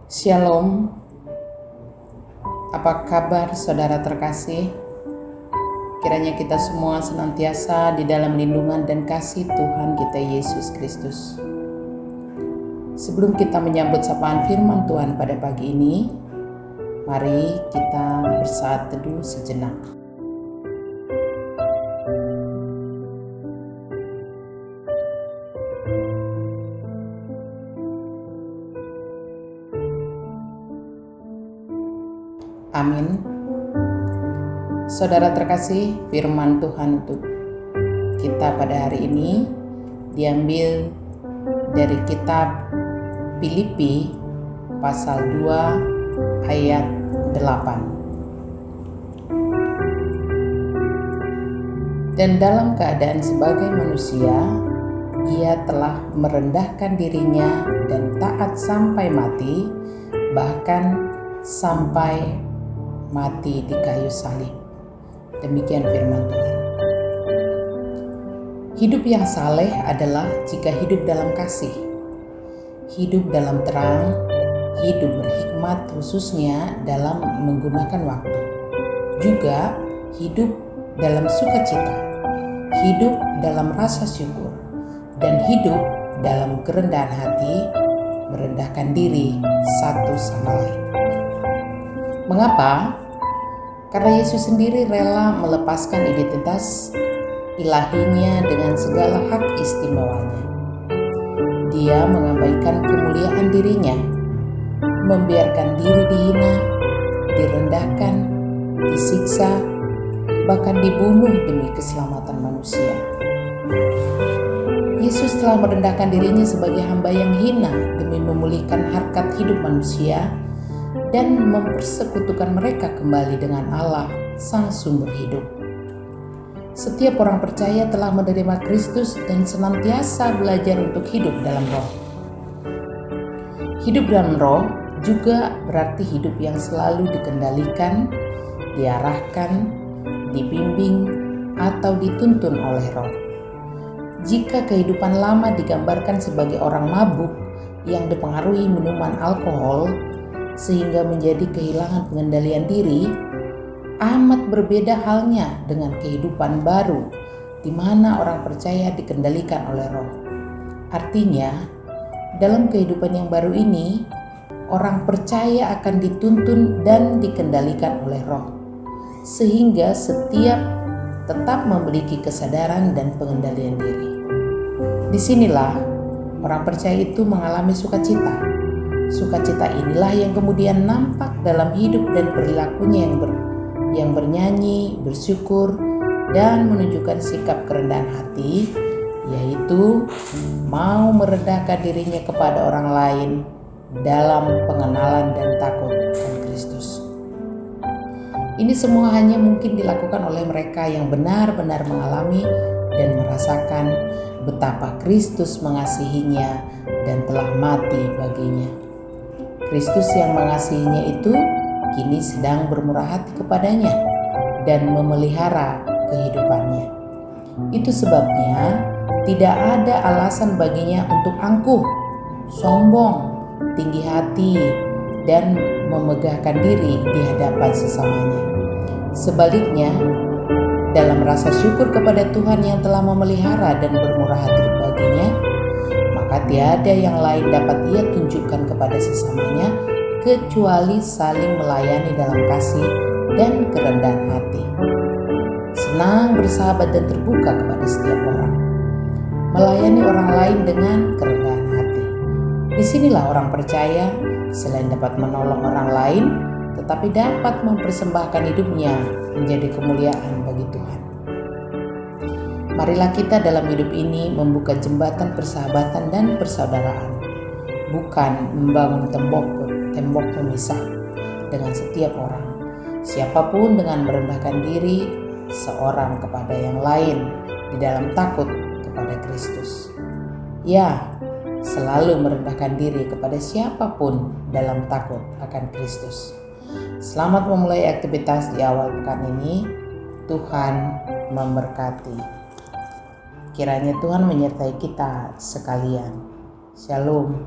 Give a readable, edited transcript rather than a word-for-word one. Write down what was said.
Shalom, apa kabar saudara terkasih? Kiranya kita semua senantiasa di dalam lindungan dan kasih Tuhan kita Yesus Kristus. Sebelum kita menyambut sapaan firman Tuhan pada pagi ini, mari kita bersaat teduh sejenak. Amin. Saudara terkasih, firman Tuhan untuk kita pada hari ini diambil dari kitab Filipi pasal 2 ayat 8. Dan dalam keadaan sebagai manusia, ia telah merendahkan dirinya dan taat sampai mati, bahkan sampai mati di kayu salib. Demikian firman Tuhan. Hidup yang saleh adalah jika hidup dalam kasih, hidup dalam terang, hidup berhikmat khususnya dalam menggunakan waktu, juga hidup dalam sukacita, hidup dalam rasa syukur, dan hidup dalam kerendahan hati, merendahkan diri satu sama lain. Mengapa? Karena Yesus sendiri rela melepaskan identitas ilahinya dengan segala hak istimewanya. Dia mengabaikan kemuliaan dirinya, membiarkan diri dihina, direndahkan, disiksa, bahkan dibunuh demi keselamatan manusia. Yesus telah merendahkan dirinya sebagai hamba yang hina demi memulihkan harkat hidup manusia dan mempersekutukan mereka kembali dengan Allah, Sang Sumber Hidup. Setiap orang percaya telah menerima Kristus dan senantiasa belajar untuk hidup dalam Roh. Hidup dalam Roh juga berarti hidup yang selalu dikendalikan, diarahkan, dibimbing, atau dituntun oleh Roh. Jika kehidupan lama digambarkan sebagai orang mabuk yang dipengaruhi minuman alkohol, sehingga menjadi kehilangan pengendalian diri, amat berbeda halnya dengan kehidupan baru di mana orang percaya dikendalikan oleh Roh. Artinya, dalam kehidupan yang baru ini, orang percaya akan dituntun dan dikendalikan oleh Roh, sehingga setiap tetap memiliki kesadaran dan pengendalian diri. Disinilah orang percaya itu mengalami sukacita. Sukacita inilah yang kemudian nampak dalam hidup dan perilakunya yang bernyanyi, bersyukur, dan menunjukkan sikap kerendahan hati, yaitu mau merendahkan dirinya kepada orang lain dalam pengenalan dan takut akan Kristus. Ini semua hanya mungkin dilakukan oleh mereka yang benar-benar mengalami dan merasakan betapa Kristus mengasihinya dan telah mati baginya. Kristus yang mengasihinya itu kini sedang bermurah hati kepadanya dan memelihara kehidupannya. Itu sebabnya tidak ada alasan baginya untuk angkuh, sombong, tinggi hati, dan memegahkan diri di hadapan sesamanya. Sebaliknya, dalam rasa syukur kepada Tuhan yang telah memelihara dan bermurah hati baginya, maka tiada yang lain dapat ia tunjukkan kepada sesamanya kecuali saling melayani dalam kasih dan kerendahan hati. Senang bersahabat dan terbuka kepada setiap orang. Melayani orang lain dengan kerendahan hati. Disinilah orang percaya selain dapat menolong orang lain, tetapi dapat mempersembahkan hidupnya menjadi kemuliaan bagi Tuhan. Marilah kita dalam hidup ini membuka jembatan persahabatan dan persaudaraan, bukan membangun tembok pemisah dengan setiap orang, siapapun dengan merendahkan diri seorang kepada yang lain di dalam takut kepada Kristus. Ya, selalu merendahkan diri kepada siapapun dalam takut akan Kristus. Selamat memulai aktivitas di awal pekan ini. Tuhan memberkati. Kiranya Tuhan menyertai kita sekalian. Shalom.